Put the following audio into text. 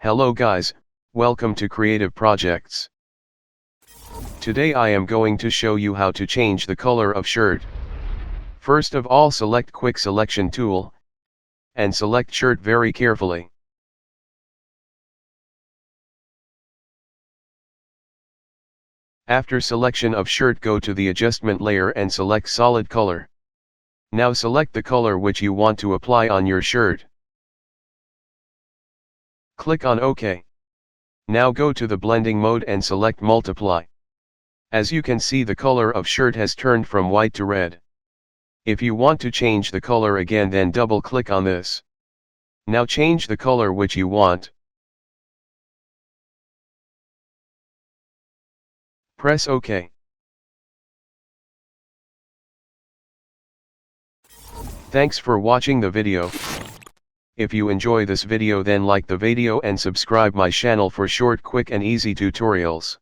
Hello guys, welcome to Creative Projects. Today I am going to show you how to change the color of shirt. First of all, select Quick Selection tool, and select shirt very carefully. After selection of shirt, go to the adjustment layer and select solid color. Now select the color which you want to apply on your shirt. Click on OK. Now go to the blending mode and select multiply. As you can see, the color of shirt has turned from white to red. If you want to change the color again, then double click on this. Now change the color which you want. Press OK. Thanks for watching the video. If you enjoy this video, then like the video and subscribe my channel for short, quick and easy tutorials.